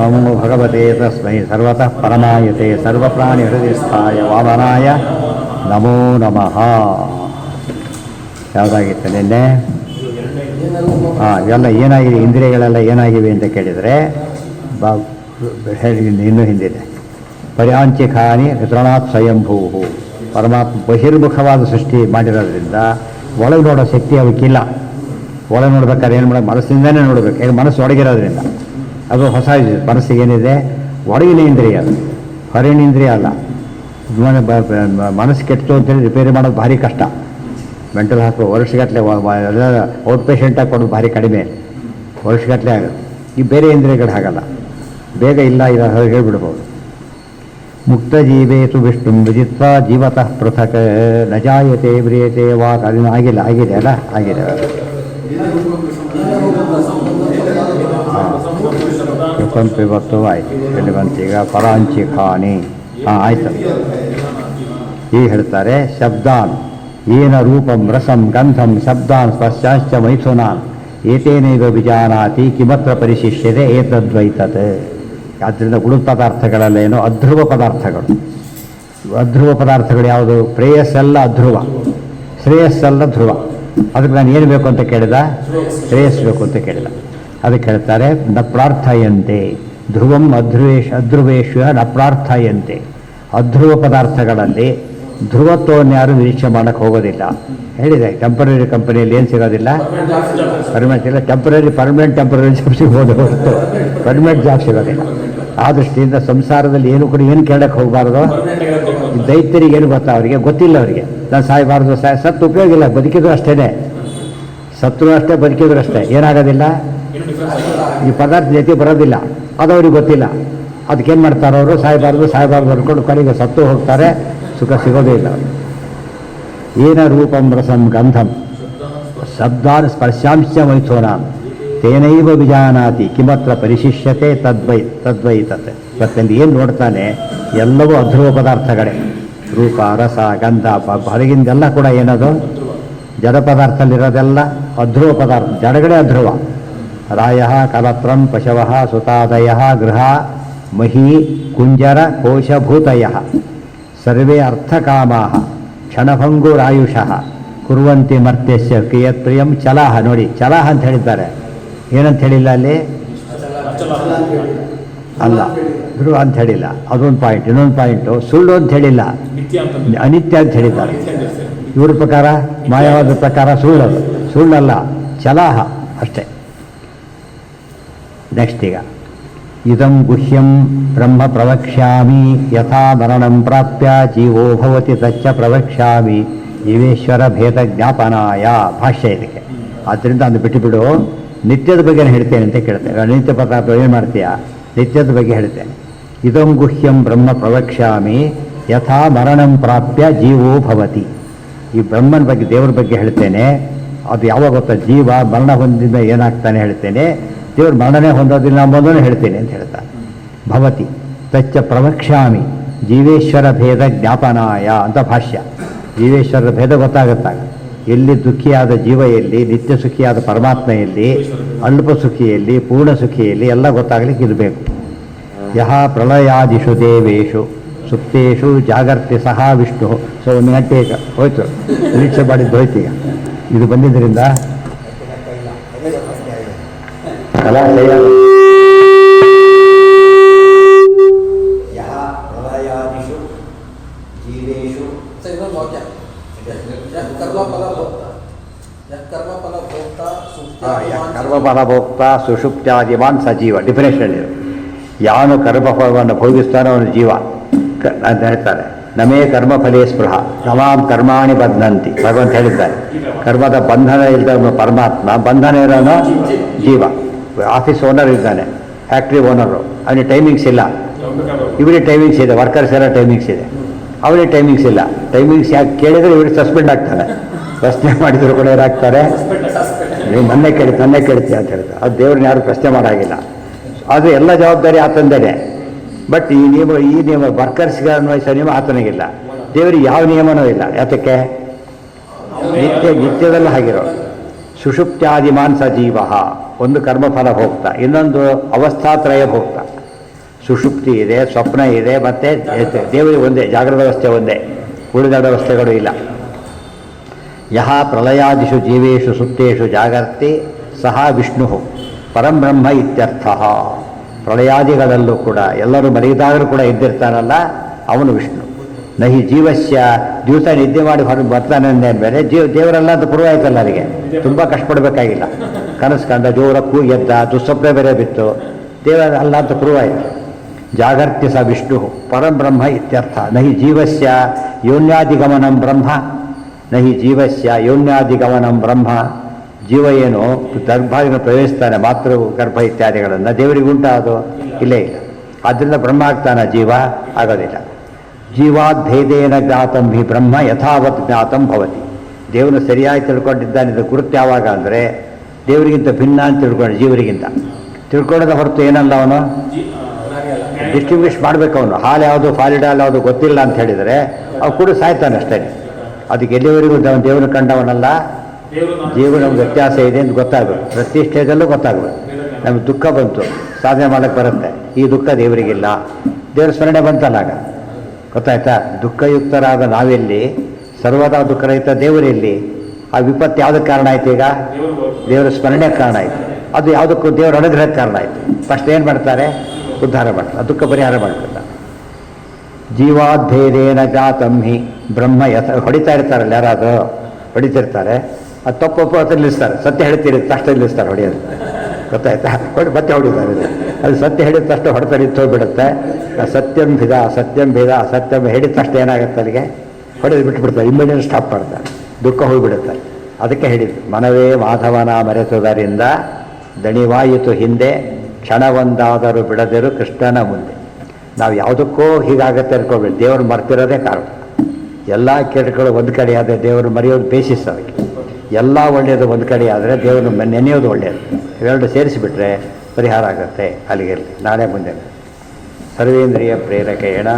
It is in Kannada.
ನಮೋ ಭಗವತೆ ತಸ್ಮೈ ಸರ್ವತಃ ಪರಮಾಯತೆ ಸರ್ವಪ್ರಾಣಿ ಹೃದಯಸ್ಥಾಯ ವಾಮನಾಯ ನಮೋ ನಮಃ. ಯಾವುದಾಗಿತ್ತು ನಿನ್ನೆ? ಇವೆಲ್ಲ ಏನಾಗಿದೆ, ಇಂದ್ರಿಯಗಳೆಲ್ಲ ಏನಾಗಿವೆ ಅಂತ ಕೇಳಿದರೆ ಇನ್ನೂ ಹಿಂದಿದೆ. ಪರ್ಯಾಂಚಿಖಾನಿ ಋತೃಣಾತ್ ಸ್ವಯಂಭೂ. ಪರಮಾತ್ಮ ಬಹಿರ್ಮುಖವಾದ ಸೃಷ್ಟಿ ಮಾಡಿರೋದ್ರಿಂದ ಒಳಗೆ ನೋಡೋ ಶಕ್ತಿ ಅವಕ್ಕಿಲ್ಲ. ಒಳಗೆ ನೋಡ್ಬೇಕಾದ್ರೆ ಏನು ಮಾಡೋದು, ಮನಸ್ಸಿಂದನೇ ನೋಡಬೇಕು. ಏನು ಮನಸ್ಸು ಒಳಗಿರೋದ್ರಿಂದ ಅದು ಹೊಸ ಮನಸ್ಸಿಗೇನಿದೆ, ಒಳಗಿನ ಇಂದ್ರಿಯ, ಹೊರಗಿನ ಇಂದ್ರಿಯ ಅಲ್ಲ. ಮನಸ್ಸು ಕೆಟ್ಟು ಅಂತೇಳಿ ರಿಪೇರಿ ಮಾಡೋದು ಭಾರಿ ಕಷ್ಟ. ಮೆಂಟಲ್ ಹಾಸ್ಪಿಟಲ್ ವರ್ಷಗಟ್ಟಲೆ ಔಟ್ ಪೇಷಂಟಾಗಿ ಕೊಡೋದು ಭಾರಿ ಕಡಿಮೆ, ವರ್ಷಗಟ್ಟಲೆ ಆಗುತ್ತೆ. ಈ ಬೇರೆ ಇಂದ್ರಿಯಗಳು ಹಾಗಲ್ಲ, ಬೇಗ ಇಲ್ಲ ಇಲ್ಲ ಹೇಳ್ಬಿಡ್ಬೋದು. ಮುಕ್ತ ಜೀವೇತು ವಿಷ್ಣು ವಿಜಿತ್ವ ಜೀವತಃ ಪೃಥಕ್ ನ ಜಾಯತೆ ಬ್ರಿಯತೆ ವಾಕ್. ಅದನ್ನು ಆಗಿದೆ ಅಲ್ಲ, ಆಗಿದೆ. ಇವತ್ತು ಆಯ್ತು. ಎಲ್ಲಿ ಬಂತೀಗ? ಪರಾಂಚಿಖಾನಿ. ಆಯ್ತು. ಈಗ ಹೇಳ್ತಾರೆ, ಶಬ್ದಾನ್ ಏನ ರೂಪಂ ರಸಂ ಗಂಧಂ ಶಬ್ದಾನ್ ಸ್ಪರ್ಶಾಶ್ಚ ಮೈಥುನಾನ್ ಏತೇನೈವ ವಿಜಾನಾತಿ ಕಿಮತ್ರ ಪರಿಶಿಷ್ಯತೆ ಏತದ್ವೈತತ್. ಆದ್ದರಿಂದ ಗುಣ ಪದಾರ್ಥಗಳಲ್ಲೇನೋ ಅಧ್ರುವ ಪದಾರ್ಥಗಳು. ಅಧ್ರುವ ಪದಾರ್ಥಗಳು ಯಾವುದು? ಪ್ರೇಯಸ್ಸೆಲ್ಲ ಅಧ್ರುವ, ಶ್ರೇಯಸ್ಸಲ್ಲ ಧ್ರುವ. ಅದಕ್ಕೆ ನಾನು ಏನು ಬೇಕು ಅಂತ ಕೇಳಿದ? ಶ್ರೇಯಸ್ ಬೇಕು ಅಂತ ಕೇಳಿದ. ಅದಕ್ಕೆ ಹೇಳ್ತಾರೆ, ನ ಪ್ರಾರ್ಥಯಂತೆ ಧ್ರುವಂ ಅಧ್ರುವೇಶ್ವ ನ ಪ್ರಾರ್ಥಯಂತೆ. ಅಧ್ರುವ ಪದಾರ್ಥಗಳಲ್ಲಿ ಧ್ರುವತ್ವವನ್ನು ಯಾರು ನಿರೀಕ್ಷೆ ಮಾಡೋಕ್ಕೆ ಹೋಗೋದಿಲ್ಲ. ಹೇಳಿದೆ, ಟೆಂಪರರಿ ಕಂಪನಿಯಲ್ಲಿ ಏನು ಸಿಗೋದಿಲ್ಲ, ಪರ್ಮನೆಂಟ್ ಇಲ್ಲ. ಪರ್ಮನೆಂಟ್ ಟೆಂಪರರಿ ಜಾಬ್ ಸಿಗ್ಬೋದು ಹೊರತು ಪರ್ಮನೆಂಟ್ ಜಾಬ್ ಸಿಗೋದಿಲ್ಲ. ಆ ದೃಷ್ಟಿಯಿಂದ ಸಂಸಾರದಲ್ಲಿ ಏನು ಕೂಡ ಏನು ಕೇಳಕ್ಕೆ ಹೋಗಬಾರ್ದು. ದೈತ್ಯರಿಗೆ ಏನು ಗೊತ್ತಾ? ಅವರಿಗೆ ಗೊತ್ತಿಲ್ಲ. ಅವರಿಗೆ ನಾನು ಸಾಯಬಾರ್ದು, ಸತ್ತು ಉಪಯೋಗ ಇಲ್ಲ, ಬದುಕಿದ್ರು ಅಷ್ಟೇ, ಸತ್ರು ಅಷ್ಟೇ, ಬದುಕಿದ್ರು ಅಷ್ಟೇ, ಏನಾಗೋದಿಲ್ಲ. ಈ ಪದಾರ್ಥ ಜೊತೆ ಬರೋದಿಲ್ಲ, ಅದು ಅವ್ರಿಗೆ ಗೊತ್ತಿಲ್ಲ. ಅದಕ್ಕೇನು ಮಾಡ್ತಾರೆ ಅವರು? ಸಾಯಬಾರ್ದು ಅನ್ಕೊಂಡು ಕಡೆಗೆ ಸತ್ತು ಹೋಗ್ತಾರೆ, ಸುಖ ಸಿಗೋದೇ ಇಲ್ಲ. ಏನ ರೂಪಂ ರಸಂ ಗಂಧಂ ಶಬ್ದಾನ್ ಸ್ಪರ್ಶಾಂಶ ಮೈಥುನಾಂ ತೇನೈವ ವಿಜಾನಾತಿ ಕಿಮತ್ರ ಪರಿಶಿಷ್ಯತೆ ತದ್ವೈತತೆ. ಇವತ್ತಲ್ಲಿ ಏನು ನೋಡ್ತಾನೆ ಎಲ್ಲವೂ ಅಧ್ರುವ ಪದಾರ್ಥಗಳೇ. ರೂಪ ರಸ ಗಂಧ ಹೊರಗಿಂದೆಲ್ಲ ಕೂಡ ಏನದು? ಜಡ ಪದಾರ್ಥದಲ್ಲಿರೋದೆಲ್ಲ ಅಧ್ರುವ ಪದಾರ್ಥ, ಜಡಗಳೇ ಅಧ್ರುವ. ರಾಯ ಕಲತ್ರಂ ಪಶವ ಸುತಾದಯ ಗೃಹ ಮಹಿ ಕುಂಜರ ಕೋಶಭೂತಯ ಸರ್ವೇ ಅರ್ಥಕಾಮಾ ಕ್ಷಣಭಂಗುರಾಯುಷಃ ಕುರ್ವಂತಿ ಮರ್ತ್ಯಸ್ಯ ಕ್ರಿಯತ್ಪ್ರಿಯಂ ಚಲಾಹ. ನೋಡಿ, ಚಲಾಹ ಅಂತ ಹೇಳಿದ್ದಾರೆ, ಏನಂತ ಹೇಳಿಲ್ಲ ಅಲ್ಲಿ, ಅಲ್ಲ ಧ್ರುವ ಅಂತ ಹೇಳಿಲ್ಲ. ಅದೊಂದು ಪಾಯಿಂಟ್. ಇನ್ನೊಂದು ಪಾಯಿಂಟು ಸುಳ್ಳು ಅಂತ ಹೇಳಿಲ್ಲ, ಅನಿತ್ಯ ಅಂತ ಹೇಳಿದ್ದಾರೆ. ಇವ್ರ ಪ್ರಕಾರ, ಮಾಯವಾದ ಪ್ರಕಾರ ಸುಳ್ಳದು, ಸುಳ್ಳಲ್ಲ, ಚಲಾಹ ಅಷ್ಟೇ. ನೆಕ್ಸ್ಟ್ ಈಗ ಇದಂ ಗುಹ್ಯಂ ಬ್ರಹ್ಮ ಪ್ರವಕ್ಷ್ಯಾಮಿ ಯಥಾ ಮರಣಂ ಪ್ರಾಪ್ಯ ಜೀವೋ ಭವತಿ ತಚ್ಚ ಪ್ರವಕ್ಷ್ಯಾಮಿ ಜೀವೇಶ್ವರ ಭೇದ ಜ್ಞಾಪನಾಯ. ಭಾಷ್ಯ ಇದಕ್ಕೆ. ಆದ್ದರಿಂದ ಅಂದು ಬಿಟ್ಟುಬಿಡು, ನಿತ್ಯದ ಬಗ್ಗೆ ಹೇಳ್ತೇನೆ ಅಂತ ಕೇಳ್ತೇನೆ. ನಿತ್ಯ ಪದಾರ್ಥ ಏನು ಮಾಡ್ತೀಯಾ? ನಿತ್ಯದ ಬಗ್ಗೆ ಹೇಳ್ತೇನೆ. ಇದಂ ಗುಹ್ಯಂ ಬ್ರಹ್ಮ ಪ್ರವಕ್ಷ್ಯಾಮಿ ಯಥಾ ಮರಣಂ ಪ್ರಾಪ್ಯ ಜೀವೋ ಭವತಿ. ಈ ಬ್ರಹ್ಮನ ಬಗ್ಗೆ, ದೇವರ ಬಗ್ಗೆ ಹೇಳ್ತೇನೆ. ಅದು ಯಾವಾಗ ಗೊತ್ತಾ? ಜೀವ ಮರಣ ಹೊಂದಿದ ಏನಾಗ್ತಾನೆ ಹೇಳ್ತೇನೆ, ದೇವರು ಮರಣನೇ ಹೊಂದೋದಿಲ್ಲ ಎಂಬುದನ್ನು ಹೇಳ್ತೇನೆ ಅಂತ ಹೇಳ್ತಾನೆ. ಭವತಿ ತಚ್ಚ ಪ್ರವಕ್ಷ್ಯಾಮಿ ಜೀವೇಶ್ವರ ಭೇದ ಜ್ಞಾಪನಾಯ ಅಂತ ಭಾಷ್ಯ. ಜೀವೇಶ್ವರರ ಭೇದ ಗೊತ್ತಾಗುತ್ತಾಗ, ಎಲ್ಲಿ ದುಃಖಿಯಾದ ಜೀವ ಎಲ್ಲಿ, ನಿತ್ಯ ಸುಖಿಯಾದ ಪರಮಾತ್ಮ ಎಲ್ಲಿ, ಅಲ್ಪ ಸುಖಿಯಲ್ಲಿ, ಪೂರ್ಣ ಸುಖಿಯಲ್ಲಿ ಎಲ್ಲ ಗೊತ್ತಾಗಲಿಕ್ಕೆ ಇರಬೇಕು. ಯಹ ಪ್ರಳಯಾದಿಷು ದೇವೇಶು ಸುಪ್ತೇಶು ಜಾಗರ್ತಿ ಸಹ ವಿಷ್ಣು. ಸೊ 1 ಗಂಟೆ ಈಗ ಹೋಯ್ತು, ನಿರೀಕ್ಷೆ ಮಾಡಿದ್ದು ಹೋಯ್ತು. ಈಗ ಇದು ಬಂದಿದ್ದರಿಂದ ಕರ್ಮಫಲಭೋಕ್ತ ಸುಷುಪ್ತ್ಯಾದಿವಾನ್ ಸಜೀವ. ಡಿಫಿನೇಷನ್ ಇದು. ಯಾವನು ಕರ್ಮಫಲವನ್ನು ಭೋಗಿಸ್ತಾನೋ ಅವನು ಜೀವ ಅಂತ ಹೇಳ್ತಾರೆ. ನಮೇ ಕರ್ಮಫಲೇ ಸ್ಪೃಹ ನಮಾಂ ಕರ್ಮಾಣಿ ಬದ್ಧಂತಿ. ಭಗವಂತ ಹೇಳಿದ್ದಾರೆ, ಕರ್ಮದ ಬಂಧನ ಇಲ್ಲದ ಪರಮಾತ್ಮ, ಬಂಧನ ಇರೋನು ಜೀವ. ಆಫೀಸ್ ಓನರ್ ಇದ್ದಾನೆ, ಫ್ಯಾಕ್ಟ್ರಿ ಓನರು, ಅವನಿಗೆ ಟೈಮಿಂಗ್ಸ್ ಇಲ್ಲ. ಇವರಿಗೆ ಟೈಮಿಂಗ್ಸ್ ಇದೆ, ವರ್ಕರ್ಸ್ ಎಲ್ಲ ಟೈಮಿಂಗ್ಸ್ ಇದೆ, ಅವನಿಗೆ ಟೈಮಿಂಗ್ಸ್ ಇಲ್ಲ. ಟೈಮಿಂಗ್ಸ್ ಯಾಕೆ ಕೇಳಿದರೆ ಇವ್ರಿಗೆ ಸಸ್ಪೆಂಡ್ ಆಗ್ತಾರೆ. ಪ್ರಶ್ನೆ ಮಾಡಿದ್ರು ಕೂಡ ಏನಾಗ್ತಾರೆ, ನೀವು ನನ್ನೇ ಕೇಳ್ತೀಯ ಅಂತ ಹೇಳ್ತಾರೆ. ಅದು ದೇವ್ರನ್ನ ಯಾರು ಪ್ರಶ್ನೆ ಮಾಡೋಂಗಿಲ್ಲ. ಅದು ಎಲ್ಲ ಜವಾಬ್ದಾರಿ ಆತಂದೇನೆ. ಬಟ್ ಈ ನಿಯಮ ವರ್ಕರ್ಸ್ಗೆ ಅನ್ವಯಿಸೋ ನಿಯಮ ಆತನಿಗಿಲ್ಲ. ದೇವರಿಗೆ ಯಾವ ನಿಯಮನೂ ಇಲ್ಲ. ಯಾತಕ್ಕೆ? ನಿತ್ಯದಲ್ಲ ಹಾಗಿರೋ. ಸುಷುಪ್ತ್ಯಾದಿಮಾನ್ ಸಜೀವ. ಒಂದು ಕರ್ಮಫಲ ಭೋಕ್ತ, ಇನ್ನೊಂದು ಅವಸ್ಥಾತ್ರಯ ಭೋಕ್ತ. ಸುಷುಪ್ತಿ ಇದೆ, ಸ್ವಪ್ನ ಇದೆ, ಮತ್ತು ದೇವರಿಗೆ ಒಂದೇ ಜಾಗೃತ ವ್ಯವಸ್ಥೆ ಒಂದೇ, ಉಳಿದ ವ್ಯವಸ್ಥೆಗಳು ಇಲ್ಲ. ಯಹ ಪ್ರಳಯಾದಿಷು ಜೀವೇಶು ಸುಪ್ತೇಷು ಜಾಗರ್ತಿ ಸಹ ವಿಷ್ಣು ಪರಂಬ್ರಹ್ಮ ಇತ್ಯರ್ಥ. ಪ್ರಳಯಾದಿಗಳಲ್ಲೂ ಕೂಡ ಎಲ್ಲರೂ ಮಲಗಿದಾಗಲೂ ಕೂಡ ಇದ್ದಿರ್ತಾನಲ್ಲ ಅವನು ವಿಷ್ಣು. ನಹಿ ಜೀವಸ್ಯ ದಿವಸ ನಿದ್ದೆ ಮಾಡಿ ಹೊರಗೆ ಬರ್ತಾನೆ ಅಂದಮೇಲೆ ದೇವರೆಲ್ಲ ಅಂತ ಪೂರ್ವಾಯ್ತಲ್ಲ, ಅವರಿಗೆ ತುಂಬ ಕಷ್ಟಪಡಬೇಕಾಗಿಲ್ಲ. ಕನಸು ಕಂಡ ಜೋರ ಎದ್ದ, ದುಸ್ವಪ್ನ ಬೇರೆ ಬಿತ್ತು, ದೇವರ ಅಲ್ಲ ಅಂತ ಪೂರ್ವಾಯಿತು. ಜಾಗರ್ತಿ ಸ ವಿಷ್ಣು ಪರಂಬ್ರಹ್ಮ ಇತ್ಯರ್ಥ. ನಹಿ ಜೀವಸ್ಯ ಯೋನ್ಯಾದಿಗಮನಂ ಬ್ರಹ್ಮ, ನಹಿ ಜೀವಸ್ಯ ಯೋನ್ಯಾದಿಗಮನಂ ಬ್ರಹ್ಮ. ಜೀವ ಏನು ಗರ್ಭಾಗಿನ ಪ್ರವೇಶಿಸ್ತಾನೆ, ಮಾತೃ ಗರ್ಭ ಇತ್ಯಾದಿಗಳನ್ನು, ದೇವರಿಗೆ ಉಂಟಾದು ಇಲ್ಲೇ ಇಲ್ಲ. ಆದ್ದರಿಂದ ಬ್ರಹ್ಮ ಆಗ್ತಾನೆ, ಜೀವ ಆಗೋದಿಲ್ಲ. ಜೀವಾದ್ಭೇದೇನ ಜ್ಞಾತಂ ಹಿ ಬ್ರಹ್ಮ ಯಥಾವತ್ ಜ್ಞಾತಂ ಭವತಿ. ದೇವನು ಸರಿಯಾಗಿ ತಿಳ್ಕೊಂಡಿದ್ದಾನೆ. ಇದು ಗುರುತು ಯಾವಾಗ ಅಂದರೆ ದೇವರಿಗಿಂತ ಭಿನ್ನ ಅಂತ ತಿಳ್ಕೊಂಡು, ಜೀವರಿಗಿಂತ ತಿಳ್ಕೊಳ್ಳೋದ ಹೊರತು ಏನಲ್ಲ, ಅವನು ಡಿಸ್ಟಿಂಗ್ವಿಷ್ ಮಾಡಬೇಕು. ಅವನು ಹಾಲು ಯಾವುದು ಫಾಲಿಡ್ ಹಾಲು ಯಾವುದು ಗೊತ್ತಿಲ್ಲ ಅಂತ ಹೇಳಿದರೆ ಅವು ಕೂಡ ಸಾಯ್ತಾನೆ ಅಷ್ಟೇ. ಅದಕ್ಕೆ ಎಲ್ಲಿವರೆಗೂ ದೇವನು ಕಂಡವನಲ್ಲ, ಜೀವನ ವ್ಯತ್ಯಾಸ ಇದೆ ಅಂತ ಗೊತ್ತಾಗಬೇಕು. ಪ್ರತಿ ಸ್ಟೇಜಲ್ಲೂ ಗೊತ್ತಾಗಬೇಕು. ನಮಗೆ ದುಃಖ ಬಂತು, ಸಾಧನೆ ಮಾಡೋಕ್ಕೆ ಬರುತ್ತೆ, ಈ ದುಃಖ ದೇವರಿಗಿಲ್ಲ. ದೇವರ ಸ್ಮರಣೆ ಬಂತಲ್ಲ, ಆಗ ಗೊತ್ತಾಯ್ತಾ. ದುಃಖಯುಕ್ತರಾದ ನಾವೆಲ್ಲಿ, ಸರ್ವದಾ ದುಃಖರಹಿತ ದೇವರೆಲ್ಲಿ. ಆ ವಿಪತ್ತು ಯಾವುದಕ್ಕೆ ಕಾರಣ ಆಯ್ತು? ಈಗ ದೇವರ ಸ್ಮರಣೆಗೆ ಕಾರಣ ಆಯಿತು. ಅದು ಯಾವುದಕ್ಕೂ ದೇವರ ಅನುಗ್ರಹಕ್ಕೆ ಕಾರಣ ಆಯಿತು. ಫಸ್ಟ್ ಏನು ಮಾಡ್ತಾರೆ? ಉದ್ಧಾರ ಮಾಡ್ತಾರೆ, ಆ ದುಃಖ ಪರಿಹಾರ ಮಾಡ್ಕೊತಾರೆ. ಜೀವಾದ್ಭೇದೇನ ಜಾತಂ ಹಿ ಬ್ರಹ್ಮ ಹೊಡಿತಾ ಇರ್ತಾರಲ್ಲ, ಯಾರಾದರೂ ಹೊಡಿತಿರ್ತಾರೆ, ಅದು ತಪ್ಪು ಅಂತ ನಿಲ್ಲಿಸ್ತಾರೆ. ಸತ್ಯ ಹೇಳ್ತೀರಿ ತಕ್ಷಣ ನಿಲ್ಲಿಸ್ತಾರೆ ಹೊಡೆಯೋದು, ಗೊತ್ತಾಯ್ತಾ. ಮತ್ತೆ ಹೊಡಿತಾರೆ. ಅದು ಸತ್ಯ ಹೇಳಿದ ತಕ್ಷಣ ಹೊಡೆತ ನಿಂತೋಗ್ಬಿಡುತ್ತೆ. ಸತ್ಯಂ ಭೇದ ಸತ್ಯಂ ಭೇದ ಸತ್ಯಂ ಹೇಳಿದ ತಕ್ಷಣ ಏನಾಗುತ್ತೆ, ಅಲ್ಲಿಗೆ ಹೊಡೆದು ಬಿಟ್ಬಿಡ್ತಾರೆ, ಇಮ್ಮಿಡಿಯೇಟ್ ಸ್ಟಾಪ್ ಮಾಡ್ತಾರೆ, ದುಃಖ ಹೋಗಿಬಿಡುತ್ತೆ. ಅದಕ್ಕೆ ಹೇಳಿದ್ದು, ಮನವೇ ಮಾಧವನ ಮರೆತುದರಿಂದ ದಣಿವಾಯಿತು ಹಿಂದೆ, ಕ್ಷಣವೊಂದಾದರೂ ಬಿಡದಿರು ಕೃಷ್ಣನ ಮುಂದೆ. ನಾವು ಯಾವುದಕ್ಕೂ ಹೀಗಾಗತ್ತೆ ಅನ್ಕೋಬೇಡಿ, ದೇವರು ಮರ್ತಿರೋದೇ ಕಾರಣ. ಎಲ್ಲ ಕೆಟ್ಟಗಳು ಒಂದು ಕಡೆ ಆದರೆ ದೇವರು ಮರೆಯೋದು ಬೇಸಿಸ್. ಅದಕ್ಕೆ ಎಲ್ಲ ಒಳ್ಳೆಯದು ಒಂದು ಕಡೆ ಆದರೆ ದೇವರು ನೆನೆಯೋದು ಒಳ್ಳೆಯದು. ಇವೆರಡು ಸೇರಿಸಿಬಿಟ್ರೆ ಪರಿಹಾರ ಆಗುತ್ತೆ. ಅಲ್ಲಿಗೆ ನಾಳೆ ಮುಂದೆ ಸರ್ವೇಂದ್ರಿಯ ಪ್ರೇರಕೇಣ